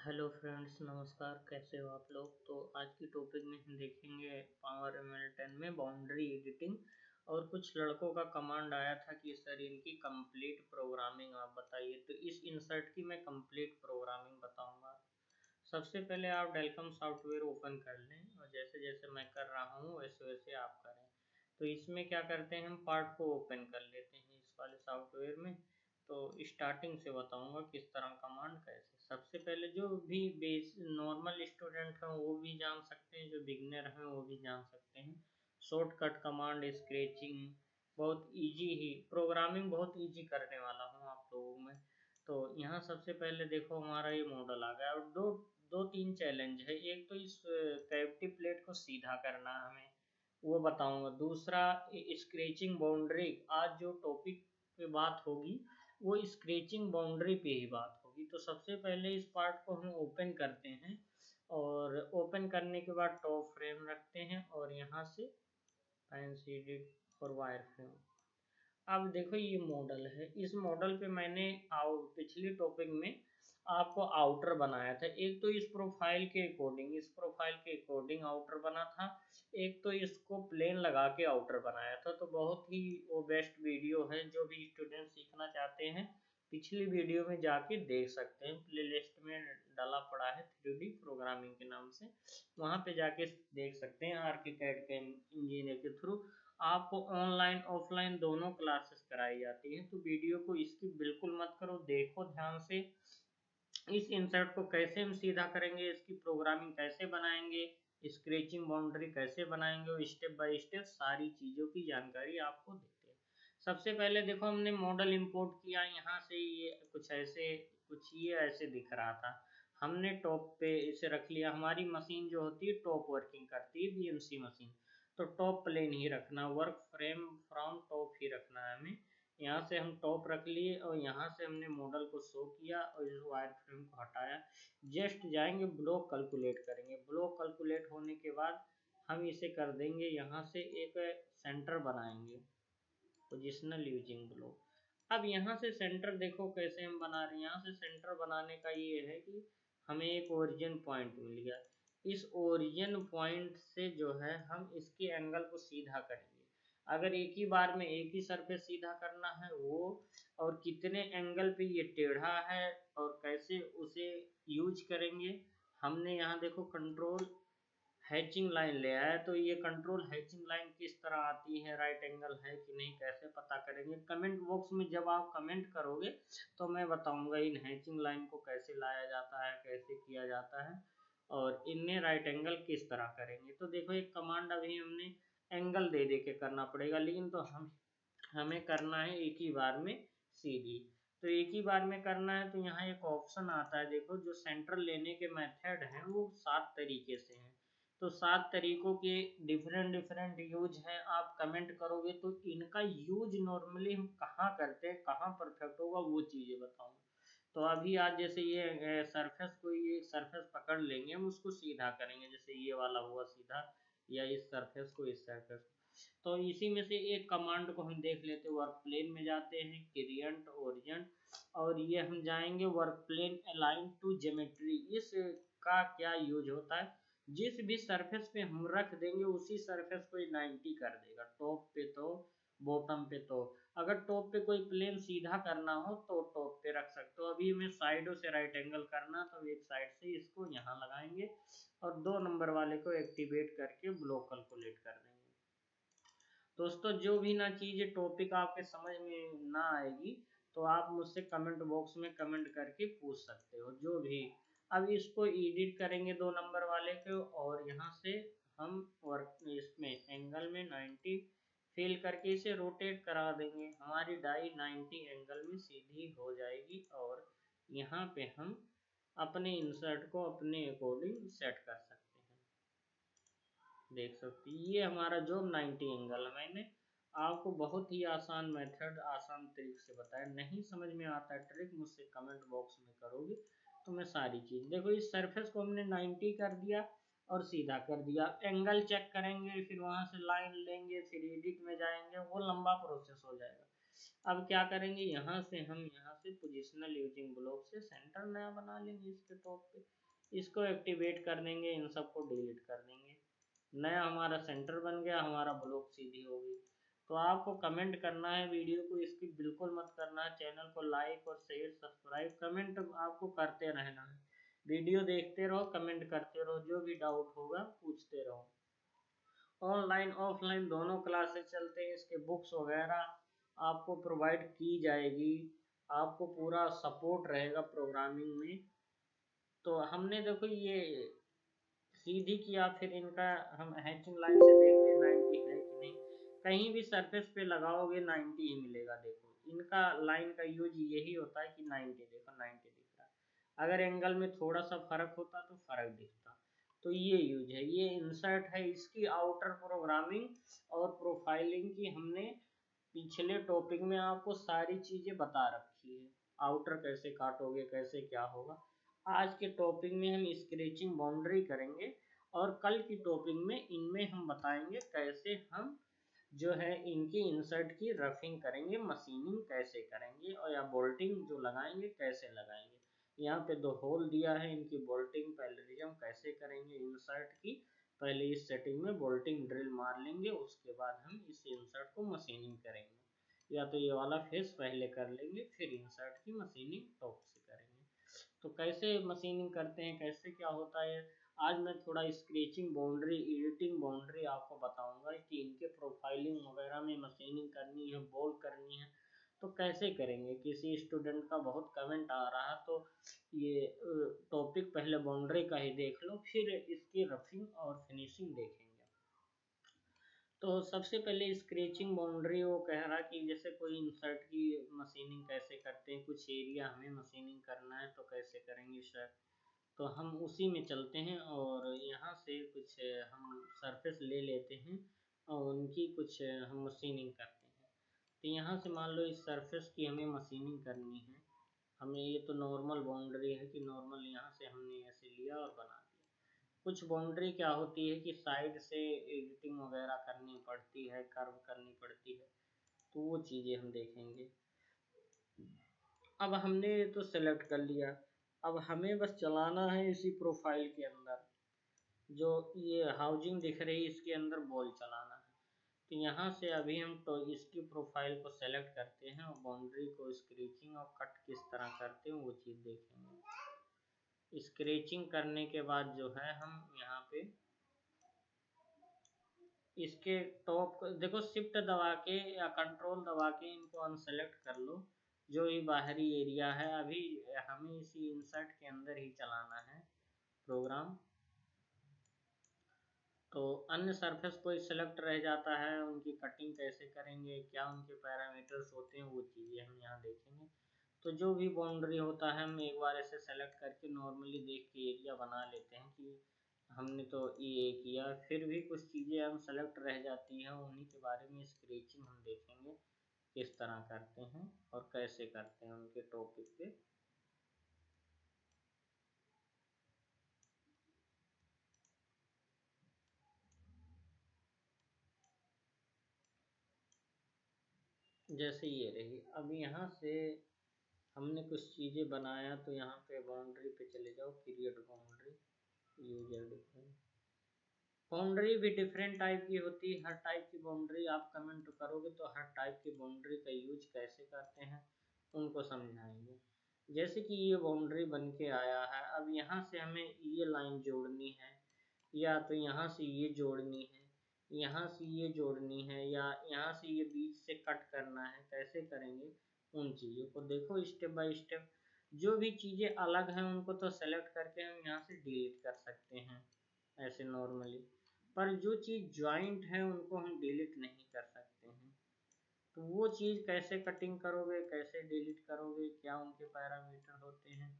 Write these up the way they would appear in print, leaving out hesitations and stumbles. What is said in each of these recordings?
Hello friends, नमस्कार। कैसे हो आप लोग? तो आज की टॉपिक में हम देखेंगे पावर ML10 में बाउंड्री एडिटिंग। और कुछ लड़कों का कमांड आया था कि सर इनकी कंप्लीट प्रोग्रामिंग आप बताइए। तो इस इंसर्ट की मैं कंप्लीट प्रोग्रामिंग बताऊंगा। सबसे पहले आप वेलकम सॉफ्टवेयर ओपन कर लें और जैसे जैसे मैं कर रहा हूँ वैसे वैसे आप करें। तो इसमें क्या करते हैं, हम पार्ट को ओपन कर लेते हैं इस वाले सॉफ्टवेयर में। तो स्टार्टिंग से बताऊंगा किस तरह कमांड कैसे। सबसे पहले जो भी बेस नॉर्मल स्टूडेंट हैं वो भी जान सकते हैं, जो बिगनर हैं वो भी जान सकते हैं। शॉर्टकट कमांड स्क्रैचिंग बहुत इजी ही, प्रोग्रामिंग बहुत इजी करने वाला हूँ आप लोगों में। तो यहाँ सबसे पहले देखो हमारा ये मॉडल आ गया और दो दो तीन चैलेंज है। एक तो इस कैविटी प्लेट को सीधा करना है हमें, वो बताऊंगा। दूसरा स्क्रेचिंग बाउंड्री, आज जो टॉपिक पे बात होगी वो स्क्रेचिंग बाउंड्री पे ही बात होगी। तो सबसे पहले इस पार्ट को हम ओपन करते हैं और ओपन करने के बाद टॉप फ्रेम रखते हैं और यहाँ से एडit और वायर फ्रेम। अब देखो ये मॉडल है, इस मॉडल पे मैंने पिछली टॉपिक में आपको आउटर बनाया था। एक तो इस प्रोफाइल के अकॉर्डिंग आउटर बना था। एक तो इसको प्लेन लगा के आउटर बनाया था। तो बहुत ही वो बेस्ट वीडियो है, जो भी स्टूडेंट सीखना चाहते हैं पिछली वीडियो में जाके देख सकते हैं। प्लेलिस्ट में डाला पड़ा है 3D प्रोग्रामिंग के नाम से, वहां पे जाके देख सकते हैं। आर्किटेक्ट के इंजीनियर के थ्रू आपको ऑनलाइन ऑफलाइन दोनों क्लासेस कराई जाती हैं। तो वीडियो को स्किप बिल्कुल मत करो, देखो ध्यान से। इस इंसर्ट को कैसे हम सीधा करेंगे, इसकी प्रोग्रामिंग कैसे बनाएंगे, स्क्रेचिंग बाउंड्री कैसे बनाएंगे, और स्टेप बाय स्टेप सारी चीज़ों की जानकारी आपको देते हैं। सबसे पहले देखो हमने मॉडल इंपोर्ट किया, यहाँ से ये कुछ ये ऐसे दिख रहा था। हमने टॉप पे इसे रख लिया। हमारी मशीन जो होती है टॉप वर्किंग करती है, BMC मशीन। तो टॉप प्लेन ही रखना, वर्क फ्रेम फ्रॉम टॉप ही रखना है हमें। यहाँ से हम टॉप रख लिए और यहाँ से हमने मॉडल को शो किया और इस वायर फ्रेम को हटाया। जस्ट जाएंगे ब्लॉक कैलकुलेट करेंगे। ब्लॉक कैलकुलेट होने के बाद हम इसे कर देंगे, यहाँ से एक सेंटर बनाएंगे, पोजिशनल यूजिंग ब्लॉक। अब यहाँ से सेंटर देखो कैसे हम बना रहे हैं। यहाँ से सेंटर बनाने का ये है कि हमें एक ओरिजिन पॉइंट मिल गया। इस ओरिजिन पॉइंट से जो है हम इसके एंगल को सीधा करेंगे। अगर एक ही बार में एक ही सरफेस सीधा करना है वो, और कितने एंगल पे ये टेढ़ा है और कैसे उसे यूज करेंगे। हमने यहाँ देखो कंट्रोल हैचिंग लाइन ले आया है। तो ये कंट्रोल हैचिंग लाइन किस तरह आती है, राइट एंगल है कि नहीं, कैसे पता करेंगे। कमेंट बॉक्स में जब आप कमेंट करोगे तो मैं बताऊंगा इन हैचिंग लाइन को कैसे लाया जाता है, कैसे किया जाता है, और इनमें राइट एंगल किस तरह करेंगे। तो देखो एक कमांड अभी हमने एंगल दे दे के करना पड़ेगा, लेकिन तो हमें करना है एक ही बार में सीधी। तो एक ही बार में करना है तो यहाँ एक ऑप्शन आता है, देखो जो सेंटर लेने के मेथड हैं वो 7 तरीके से हैं। तो 7 तरीकों के डिफरेंट डिफरेंट यूज हैं। आप कमेंट करोगे तो इनका यूज नॉर्मली हम कहाँ करते हैं, कहाँ परफेक्ट होगा वो चीज़ें बताऊंगा। तो अभी आज जैसे ये सरफेस, कोई एक सरफेस पकड़ लेंगे, हम उसको सीधा करेंगे। जैसे ये वाला हुआ सीधा, या इस सरफेस को इस सरफेस को। तो इसी में से एक कमांड को हम देख लेते हैं। वर्क प्लेन में जाते हैं, क्रिएट ओरिजिन, और ये हम जाएंगे work plane align to geometry. इसका क्या यूज होता है, जिस भी सरफेस पे हम रख देंगे उसी सरफेस को 90 कर देगा, टॉप पे तो बॉटम पे तो। अगर टॉप पे कोई प्लेन सीधा करना हो तो टॉप पे रख सकते हो। अभी हमें साइडों से राइट एंगल करना, तो एक साइड से इसको यहाँ लगाएंगे और 2 नंबर वाले को एक्टिवेट करके ब्लॉक कैलकुलेट कर देंगे। दोस्तों जो भी ना चीज़ टॉपिक आपके समझ में ना आएगी तो आप मुझसे कमेंट बॉक्स में कमेंट करके पूछ सकते हो, जो भी। अब इसको एडिट करेंगे 2 नंबर वाले को, और यहाँ से हम वर्क इसमें एंगल में 90 फिल करके इसे रोटेट करा देंगे। हमारी डाई 90 एंगल में सीधी हो जाएगी और यहाँ पे हम अपने इंसर्ट को अपने अकॉर्डिंग सेट कर सकते हैं। देख सकते हैं ये हमारा जो 90 एंगल है। मैंने आपको बहुत ही आसान मेथड, आसान तरीके से बताया। नहीं समझ में आता है ट्रिक, मुझसे कमेंट बॉक्स में करोगे तो मैं सारी चीज़। देखो इस सरफेस को हमने 90 कर दिया और सीधा कर दिया। एंगल चेक करेंगे, फिर वहाँ से लाइन लेंगे, फिर एडिट में जाएंगे, वो लंबा प्रोसेस हो जाएगा। अब क्या करेंगे, यहाँ से हम यहाँ से पोजिशनल यूजिंग ब्लॉक से सेंटर नया बना लेंगे इसके टॉप पे, इसको एक्टिवेट कर देंगे, इन सबको डिलीट कर देंगे, नया हमारा सेंटर बन गया, हमारा ब्लॉक सीधी हो गई। तो आपको कमेंट करना है, वीडियो को इसकी बिल्कुल मत करना है, चैनल को लाइक और शेयर सब्सक्राइब कमेंट आपको करते रहना है, वीडियो देखते रहो, कमेंट करते रहो, जो भी डाउट होगा पूछते रहो। ऑनलाइन ऑफलाइन दोनों क्लासेस चलते हैं, इसके बुक्स वगैरह आपको प्रोवाइड की जाएगी, आपको पूरा सपोर्ट रहेगा प्रोग्रामिंग में। तो हमने देखो ये सीधी किया, फिर इनका हम हैचिंग लाइन से देखते हैं 90 है कि नहीं, कहीं भी सरफेस पे लगाओगे 90 ही मिलेगा। देखो इनका लाइन का यूज यही होता है कि 90, देखो 90 दिख रहा है, अगर एंगल में थोड़ा सा फर्क होता तो फर्क दिखता। तो ये यूज है, ये इंसर्ट है, इसकी आउटर प्रोग्रामिंग और प्रोफाइलिंग की हमने पिछले टॉपिक में आपको सारी चीजें बता रखी है, आउटर कैसे काटोगे, कैसे क्या होगा। आज के टॉपिक में हम स्क्रेचिंग बाउंड्री करेंगे, और कल की टॉपिक में इनमें हम बताएंगे कैसे हम जो है इनकी इंसर्ट की रफिंग करेंगे, मशीनिंग कैसे करेंगे, और या बोल्टिंग जो लगाएंगे कैसे लगाएंगे। यहाँ पे 2 होल दिया है, इनकी बोल्टिंग पहले हम कैसे करेंगे इंसर्ट की, पहले इस सेटिंग में बोल्टिंग ड्रिल मार लेंगे, उसके बाद हम इस इंसर्ट को मशीनिंग करेंगे, या तो ये वाला फेस पहले कर लेंगे, फिर इंसर्ट की मशीनिंग टॉप से करेंगे। तो कैसे मशीनिंग करते हैं, कैसे क्या होता है, आज मैं थोड़ा स्केचिंग बाउंड्री, एडिटिंग बाउंड्री आपको बताऊंगा कि इनके प्रोफाइलिंग वगैरह में मशीनिंग करनी है, बोल्ड करनी है, तो कैसे करेंगे। किसी स्टूडेंट का बहुत कमेंट आ रहा है, तो ये टॉपिक पहले बाउंड्री का ही देख लो, फिर इसकी रफिंग और फिनिशिंग देखेंगे। तो सबसे पहले स्क्रेचिंग बाउंड्री वो कह रहा कि जैसे कोई इंसर्ट की मशीनिंग कैसे करते हैं, कुछ एरिया हमें मशीनिंग करना है तो कैसे करेंगे सर। तो हम उसी में चलते हैं, और यहाँ से कुछ हम सरफेस ले लेते हैं और उनकी कुछ हम मशीनिंग करते हैं। तो यहाँ से मान लो इस सरफेस की हमें मशीनिंग करनी है, हमें ये तो नॉर्मल बाउंड्री है कि नॉर्मल यहाँ से हमने ऐसे लिया और बना दिया। कुछ बाउंड्री क्या होती है कि साइड से एडिटिंग वगैरह करनी पड़ती है, कर्व करनी पड़ती है, तो वो चीज़ें हम देखेंगे। अब हमने तो सेलेक्ट कर लिया, अब हमें बस चलाना है इसी प्रोफाइल के अंदर, जो ये हाउसिंग दिख रही है इसके अंदर बॉल चलाना है। तो यहाँ से अभी हम तो इसकी प्रोफाइल को सेलेक्ट करते हैं, और बाउंड्री को स्क्रेचिंग और कट किस तरह करते हैं वो चीज़ देखेंगे। स्क्रेचिंग करने के बाद जो है हम यहाँ पे इसके टॉप को देखो, शिफ्ट दबा के या कंट्रोल दबा के इनको अनसेलेक्ट कर लो, जो ये बाहरी एरिया है। अभी हमें इसी इंसर्ट के अंदर ही चलाना है प्रोग्राम। तो अन्य सरफेस कोई सेलेक्ट रह जाता है, उनकी कटिंग कैसे करेंगे, क्या उनके पैरामीटर्स होते हैं, वो चीज़ें हम यहाँ देखेंगे। तो जो भी बाउंड्री होता है हम एक बार ऐसे सेलेक्ट करके नॉर्मली देख के एरिया बना लेते हैं कि हमने तो ये किया, फिर भी कुछ चीज़ें हम सेलेक्ट रह जाती हैं, उन्हीं के बारे में स्क्रेचिंग हम देखेंगे किस तरह करते हैं और कैसे करते हैं उनके टॉपिक पे। जैसे ये रही, अब यहाँ से हमने कुछ चीज़ें बनाया, तो यहाँ पे बाउंड्री पे चले जाओ, create boundary, user different. Boundary भी डिफरेंट टाइप की होती है, हर टाइप की बाउंड्री आप कमेंट करोगे तो हर टाइप की बाउंड्री का यूज कैसे करते हैं उनको समझाएंगे। जैसे कि ये बाउंड्री बन के आया है, अब यहाँ से हमें ये लाइन जोड़नी है, या तो यहाँ से ये जोड़नी है, यहाँ से ये जोड़नी है, या यहाँ से ये बीच से कट करना है, कैसे करेंगे उन चीज़ों को देखो स्टेप बाय स्टेप। जो भी चीज़ें अलग हैं उनको तो सेलेक्ट करके हम यहाँ से डिलीट कर सकते हैं ऐसे नॉर्मली, पर जो चीज़ ज्वाइंट है उनको हम डिलीट नहीं कर सकते हैं। तो वो चीज़ कैसे कटिंग करोगे, कैसे डिलीट करोगे, क्या उनके पैरामीटर होते हैं,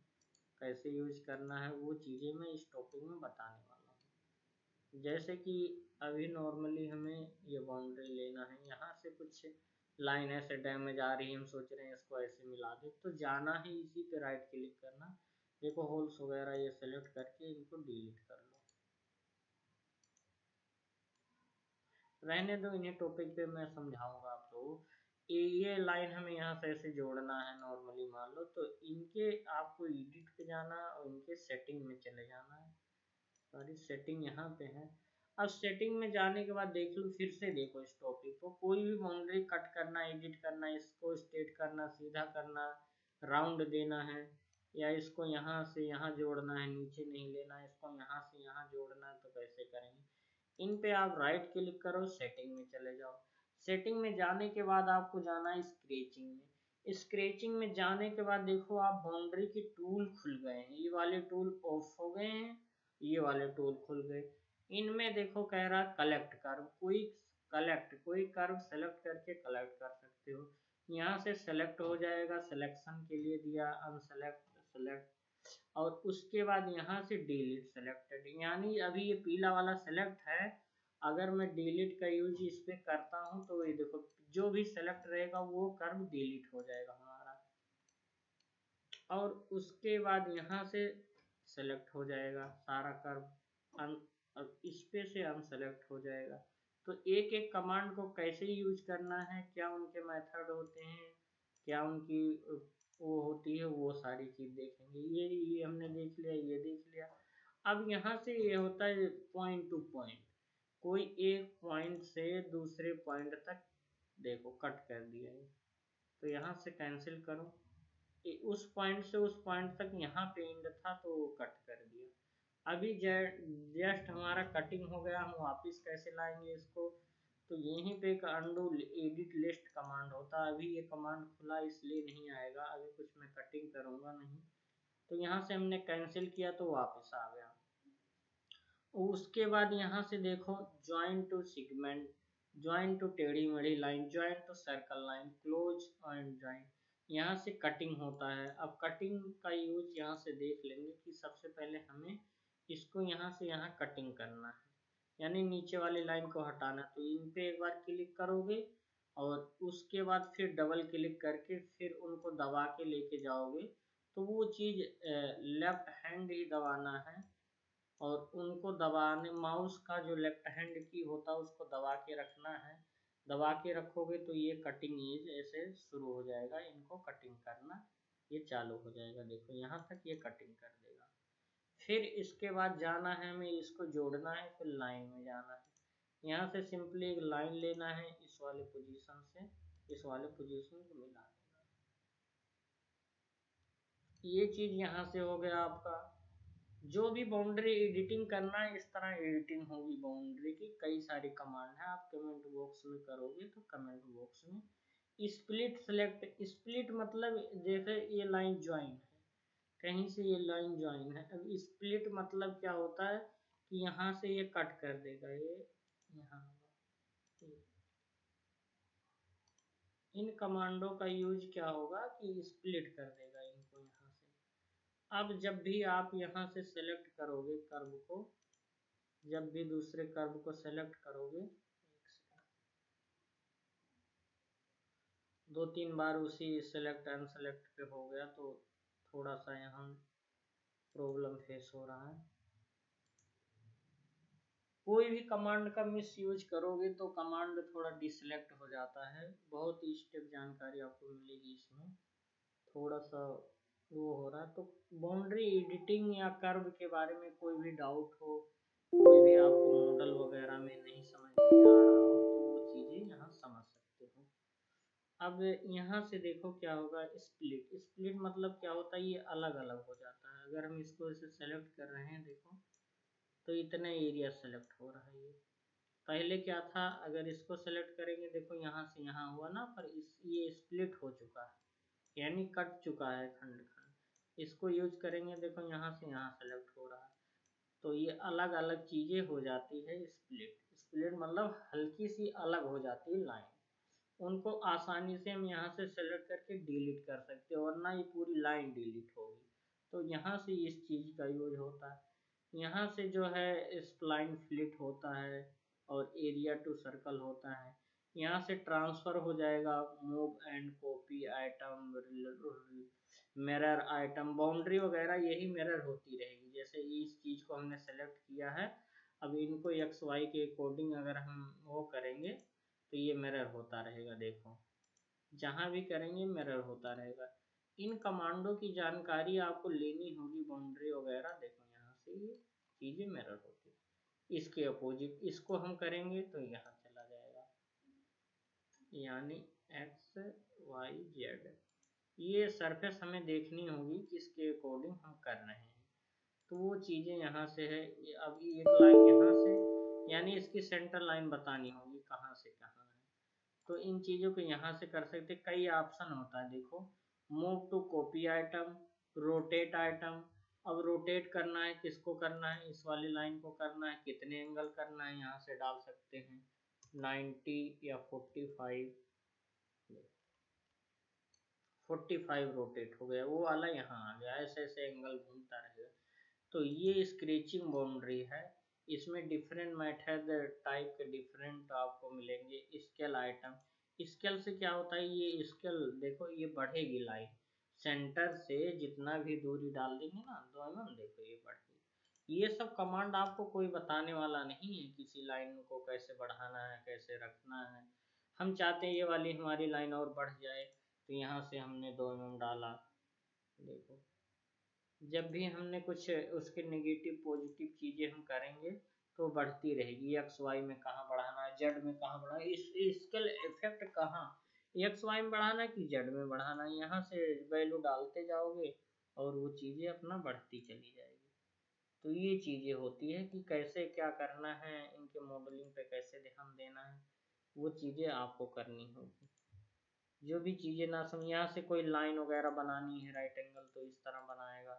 कैसे यूज करना है, वो चीज़ें मैं इस टॉपिक में बताने वाला हूँ। जैसे कि अभी नॉर्मली हमें ये बाउंड्री लेना है, यहाँ से कुछ लाइन ऐसे डैमेज आ रही है, हम सोच रहे हैं इसको ऐसे मिला दे, तो जाना है इसी पे राइट क्लिक करना, देखो होल्स वगैरह ये सेलेक्ट करके इनको डिलीट कर लो। रहने दो, इन्हें टॉपिक पे मैं समझाऊंगा आप लोगों ये लाइन हमें यहाँ से ऐसे जोड़ना है नॉर्मली मान लो, तो इनके आपको एडिट पे जाना है और इनके सेटिंग में चले जाना है। सारी सेटिंग यहाँ पे है। अब सेटिंग में जाने के बाद देख लो, फिर से देखो इस टॉपिक को, कोई भी बाउंड्री कट करना, एडिट करना, इसको स्ट्रेट करना, सीधा करना, राउंड देना है, या इसको यहाँ से यहाँ जोड़ना है, नीचे नहीं लेना है, इसको यहाँ से यहाँ जोड़ना है, तो कैसे करेंगे। इन पे आप राइट क्लिक करो, सेटिंग में चले जाओ। सेटिंग में जाने के बाद आपको जाना है स्क्रेचिंग में। स्क्रेचिंग में जाने के बाद देखो आप बाउंड्री के टूल खुल गए हैं, ये वाले टूल ऑफ हो गए हैं, ये वाले टूल खुल गए। इनमें देखो कह रहा कलेक्ट कर्व, कोई कर्व सेलेक्ट करके कलेक्ट कर सकते हो। यहाँ से सेलेक्ट हो जाएगा, सिलेक्शन के लिए दिया अनसेलेक्ट, सेलेक्ट, और उसके बाद यहाँ से डिलीट सेलेक्टेड, यानी अभी ये पीला वाला सेलेक्ट है, अगर मैं डिलीट का यूज इस पे करता हूँ तो ये देखो जो भी सेलेक्ट रहेगा वो कर्व डिलीट हो जाएगा हमारा, और उसके बाद यहाँ से सेलेक्ट हो जाएगा सारा कर्व, अब इस पे से अनसेलेक्ट हो जाएगा। तो एक एक कमांड को कैसे यूज करना है, क्या उनके मेथड होते हैं, क्या उनकी वो होती है, वो सारी चीज देखेंगे। ये हमने देख लिया, ये देख लिया। अब यहाँ से ये होता है पॉइंट टू पॉइंट, कोई एक पॉइंट से दूसरे पॉइंट तक देखो कट कर दिया है, तो यहाँ से कैंसिल करो, उस पॉइंट से उस पॉइंट तक यहाँ पे एंड था तो वो कट कर दिया। अभी जस्ट हमारा कटिंग हो गया, हम वापस कैसे लाएंगे इसको, तो यहीं पे एक अंडू एडिट लिस्ट कमांड होता है, अभी ये कमांड खुला इसलिए नहीं आएगा, अभी कुछ मैं कटिंग करूंगा नहीं, तो यहाँ से हमने कैंसिल किया तो वापस आ गया। उसके बाद यहाँ से देखो join to segment, join to टेढ़ी मेढ़ी line, join to circle line, close and join, यहाँ से कटिंग होता है। अब कटिंग का यूज यहाँ से देख लेंगे कि सबसे पहले हमें इसको यहाँ से यहाँ कटिंग करना है, यानी नीचे वाली लाइन को हटाना, तो इन पे एक बार क्लिक करोगे और उसके बाद फिर डबल क्लिक करके फिर उनको दबा के लेके जाओगे, तो वो चीज़ लेफ्ट हैंड ही दबाना है, और उनको दबाने, माउस का जो लेफ्ट हैंड की होता है उसको दबा के रखना है। दबा के रखोगे तो ये कटिंग एज ऐसे शुरू हो जाएगा, इनको कटिंग करना ये चालू हो जाएगा, देखो यहाँ तक ये कटिंग कर देगा। फिर इसके बाद जाना है हमें, इसको जोड़ना है, फिर लाइन में जाना है, यहाँ से सिंपली एक लाइन लेना है, इस वाले पोजीशन से इस वाले पोजीशन को मिला देना। ये चीज यहाँ से हो गया आपका। जो भी बाउंड्री एडिटिंग करना है, इस तरह एडिटिंग होगी बाउंड्री की, कई सारी कमांड है, आप कमेंट बॉक्स में करोगे तो कमेंट बॉक्स में। स्प्लिट सेलेक्ट, स्प्लिट मतलब जैसे ये लाइन ज्वाइन है, कहीं से ये लाइन ज्वाइन है, अब स्प्लिट मतलब क्या होता है कि यहाँ से ये कट कर देगा, ये यहाँ, इन कमांडों का यूज क्या होगा कि स्प्लिट कर देगा इनको यहाँ से। अब जब भी आप यहाँ से सेलेक्ट करोगे कर्व को, जब भी दूसरे कर्व को सेलेक्ट करोगे, दो तीन बार उसी सेलेक्ट अनसेलेक्ट पे हो गया तो थोड़ा सा यहाँ प्रॉब्लम फेस हो रहा है। कोई भी कमांड का मिस यूज करोगे तो कमांड थोड़ा डिसलेक्ट हो जाता है, बहुत ही स्टेप जानकारी आपको मिलेगी इसमें, थोड़ा सा वो हो रहा है। तो बाउंड्री एडिटिंग या कर्व के बारे में कोई भी डाउट हो, कोई भी आपको मॉडल वगैरह में नहीं समझ में आ रहा हो, तो वो चीज़ें यहाँ समझ सकते हो। अब यहाँ से देखो क्या होगा, स्प्लिट, स्प्लिट मतलब क्या होता है, ये अलग अलग हो जाता है। अगर हम इसको ऐसे सेलेक्ट कर रहे हैं देखो, तो इतना एरिया सेलेक्ट हो रहा है। ये पहले क्या था, अगर इसको सेलेक्ट करेंगे देखो यहाँ से यहाँ हुआ ना, पर ये स्प्लिट हो चुका है, यानी कट चुका है खंड खंड। इसको यूज करेंगे देखो यहाँ से यहाँ सेलेक्ट हो रहा है, तो ये अलग अलग चीजें हो जाती है। स्प्लिट, स्प्लिट मतलब हल्की सी अलग हो जाती है लाइन, उनको आसानी से हम यहाँ से सेलेक्ट करके डिलीट कर सकते हैं, वरना ये पूरी लाइन डिलीट होगी। तो यहाँ से इस चीज का यूज होता है। यहाँ से जो है स्प्लाइन फ्लिट होता है और एरिया टू सर्कल होता है। यहाँ से ट्रांसफर हो जाएगा, move and copy item, mirror item, boundary वगैरह यही मिरर होती रहेगी। जैसे इस चीज को हमने सेलेक्ट किया है, अब इनको एक्स वाई के अकॉर्डिंग अगर हम वो करेंगे तो ये मिरर होता रहेगा, देखो जहां भी करेंगे मिरर होता रहेगा। इन कमांडो की जानकारी आपको लेनी होगी, बाउंड्री वगैरह। देखो यहाँ से ये चीजें मिरर होती है, इसके अपोजिट इसको हम करेंगे तो यहाँ चला जाएगा, यानी एक्स वाई जेड। ये सरफेस हमें देखनी होगी किसके अकॉर्डिंग हम कर रहे हैं, तो वो चीजें यहाँ से है। अभी एक लाइन यहाँ से, यानी इसकी सेंटर लाइन बतानी होगी कहाँ से कहाँ है। तो इन चीजों को यहाँ से कर सकते, कई ऑप्शन होता है। देखो, move to copy item, rotate item. अब रोटेट करना है, किसको करना है, इस वाली लाइन को करना है, कितने एंगल करना है, यहाँ से डाल सकते हैं 90 या 45। 45 रोटेट हो गया, वो वाला यहाँ आ गया, ऐसे ऐसे एंगल घूमता रहेगा। तो ये स्क्रेचिंग बाउंड्री है। इसमें डिफरेंट मेथड टाइप के डिफरेंट आपको मिलेंगे। स्केल आइटम, स्केल से क्या होता है, ये स्केल देखो ये बढ़ेगी लाइन, सेंटर से जितना भी दूरी डाल देंगे ना दोनों, देखो ये बढ़ेगी। ये सब कमांड आपको कोई बताने वाला नहीं है, किसी लाइन को कैसे बढ़ाना है कैसे रखना है। हम चाहते हैं ये वाली हमारी लाइन और बढ़ जाए, तो यहाँ से हमने 2 डाला। देखो, जब भी हमने कुछ उसके नेगेटिव पॉजिटिव चीजें हम करेंगे तो बढ़ती रहेगी। एक्स वाई में कहाँ बढ़ाना है, जेड में कहाँ बढ़ाना है, इसका इफेक्ट कहाँ, एक्स वाई में बढ़ाना है कि जेड में बढ़ाना है, यहाँ से वैल्यू डालते जाओगे और वो चीजें अपना बढ़ती चली जाएगी। तो ये चीजें होती है कि कैसे क्या करना है, इनके मॉडलिंग पे कैसे ध्यान देना है, वो चीजें आपको करनी होगी। जो भी चीज़ें ना समझ, यहाँ से कोई लाइन वगैरह बनानी है राइट एंगल तो इस तरह बनाएगा,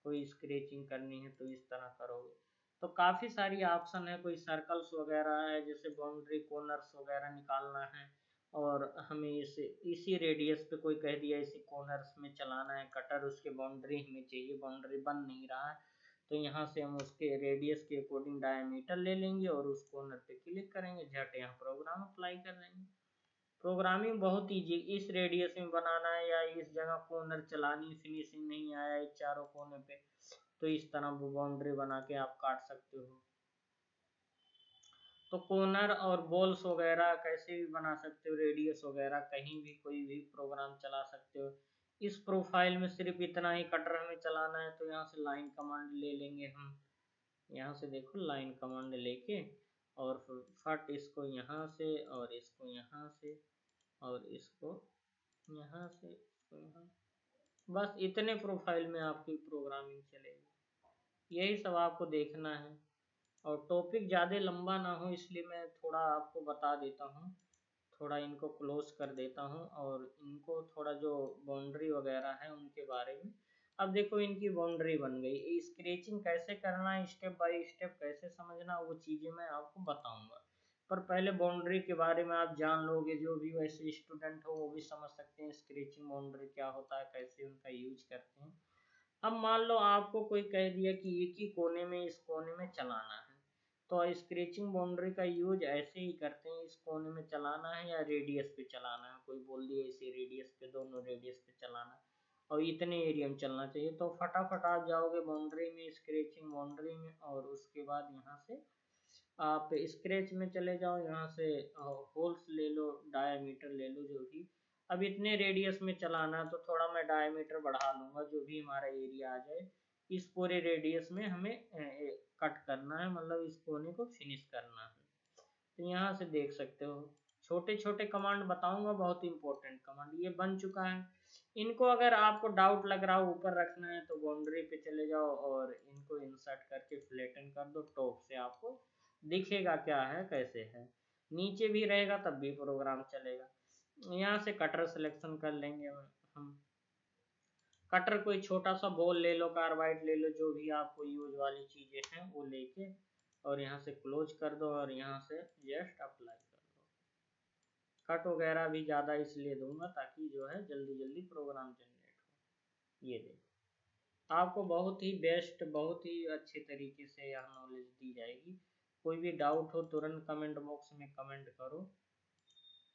कोई स्क्रेचिंग करनी है तो इस तरह करोगे। तो काफ़ी सारी ऑप्शन है, कोई सर्कल्स वगैरह है, जैसे बाउंड्री कॉर्नर्स वगैरह निकालना है और हमें इसी रेडियस पे कोई कह दिया इसी कॉर्नर्स में चलाना है कटर, उसके बाउंड्री हमें चाहिए, बाउंड्री बन नहीं रहा है, तो यहाँ से हम उसके रेडियस के अकॉर्डिंग डायमीटर ले लेंगे और उस कॉर्नर पे क्लिक करेंगे, झट यहाँ प्रोग्राम अप्लाई कर देंगे। प्रोग्रामिंग बहुत ईजी, इस रेडियस में बनाना है या इस जगह कॉर्नर चलानी, फिनिशिंग नहीं आया इस चारों कोने पे, तो इस तरह वो बाउंड्री बना के आप काट सकते हो। तो कॉर्नर और बॉल्स वगैरह कैसे भी बना सकते हो, रेडियस वगैरह कहीं भी कोई भी प्रोग्राम चला सकते हो। इस प्रोफाइल में सिर्फ इतना ही कटर हमें चलाना है, तो यहाँ से लाइन कमांड ले लेंगे हम। यहाँ से देखो लाइन कमांड लेके और फट इसको यहाँ से और इसको यहाँ से और इसको यहाँ से इसको यहाँ, बस इतने प्रोफाइल में आपकी प्रोग्रामिंग चलेगी। यही सब आपको देखना है। और टॉपिक ज़्यादा लंबा ना हो इसलिए मैं थोड़ा आपको बता देता हूँ, थोड़ा इनको क्लोज कर देता हूँ और इनको थोड़ा जो बाउंड्री वगैरह है उनके बारे में। अब देखो इनकी बाउंड्री बन गई, स्क्रेचिंग कैसे करना है, स्टेप बाय स्टेप कैसे समझना, वो चीज़ें मैं आपको बताऊंगा। पर पहले बाउंड्री के बारे में आप जान लोगे, जो भी वैसे स्टूडेंट हो वो भी समझ सकते हैं स्क्रेचिंग बाउंड्री क्या होता है, कैसे उनका यूज करते हैं। अब मान लो आपको कोई कह दिया कि एक ही कोने में इस कोने में चलाना है, तो स्क्रेचिंग बाउंड्री का यूज ऐसे ही करते हैं, इस कोने में चलाना है या रेडियस पे चलाना है, कोई बोल दिया इसी रेडियस पे, दोनों रेडियस पे चलाना है और इतने एरिया में चलना चाहिए, तो फटाफट आप जाओगे बाउंड्री में, स्क्रेचिंग बाउंड्री में, और उसके बाद यहाँ से आप स्क्रेच में चले जाओ, यहाँ से होल्स ले लो, डायमीटर ले लो जो भी। अब इतने रेडियस में चलाना है तो थोड़ा मैं डायमीटर बढ़ा लूंगा, जो भी हमारा एरिया आ जाए इस पूरे रेडियस में हमें कट करना है, मतलब इस कोने को फिनिश करना है। तो यहाँ से देख सकते हो छोटे छोटे कमांड बताऊंगा, बहुत इंपॉर्टेंट कमांड ये बन चुका है। इनको अगर आपको डाउट लग रहा हो ऊपर रखना है तो बाउंड्री पे चले जाओ और इनको इंसर्ट करके फ्लैटन कर दो, टॉप से आपको दिखेगा क्या है कैसे है, नीचे भी रहेगा तब भी प्रोग्राम चलेगा। यहाँ से कटर सिलेक्शन कर लेंगे हम, कटर कोई छोटा सा बॉल ले लो, कार्बाइड ले लो, जो भी आपको यूज वाली चीजें हैं वो लेके और यहाँ से क्लोज कर दो और यहाँ से जस्ट अप्लाई कर दो। कट वगैरह भी ज़्यादा इसलिए दूंगा ताकि जो है जल्दी जल्दी प्रोग्राम जनरेट हो। ये देखो आपको बहुत ही बेस्ट, बहुत ही अच्छे तरीके से यहाँ नॉलेज दी जाएगी। कोई भी डाउट हो तुरंत कमेंट बॉक्स में कमेंट करो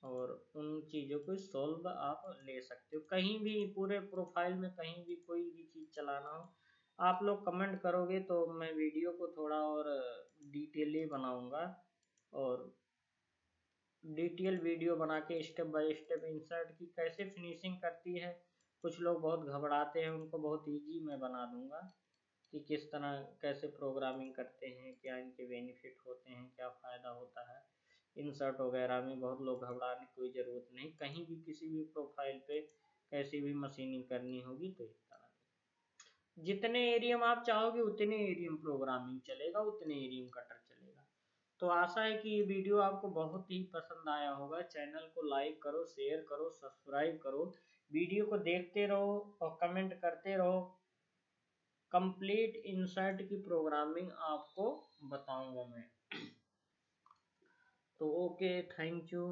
और उन चीज़ों को सॉल्व आप ले सकते हो। कहीं भी पूरे प्रोफाइल में कहीं भी कोई भी चीज़ चलाना हो आप लोग कमेंट करोगे तो मैं वीडियो को थोड़ा और डिटेली बनाऊंगा और डिटेल वीडियो बना के स्टेप बाय स्टेप इंसर्ट की कैसे फिनिशिंग करती है। कुछ लोग बहुत घबराते हैं, उनको बहुत ईजी मैं बना दूंगा कि किस तरह कैसे प्रोग्रामिंग करते हैं, क्या इनके बेनिफिट होते हैं, क्या फ़ायदा होता है। इंसर्ट वगैरह में बहुत लोग घबराने की कोई ज़रूरत नहीं, कहीं भी किसी भी प्रोफाइल पे कैसी भी मशीनिंग करनी होगी तो इस तरह जितने एरियम आप चाहोगे उतने एरियम प्रोग्रामिंग चलेगा, उतने एरियम कटर चलेगा। तो आशा है कि ये वीडियो आपको बहुत ही पसंद आया होगा। चैनल को लाइक करो, शेयर करो, सब्सक्राइब करो, वीडियो को देखते रहो और कमेंट करते रहो। कंप्लीट इंसर्ट की प्रोग्रामिंग आपको बताऊंगा मैं। तो ओके, थैंक यू।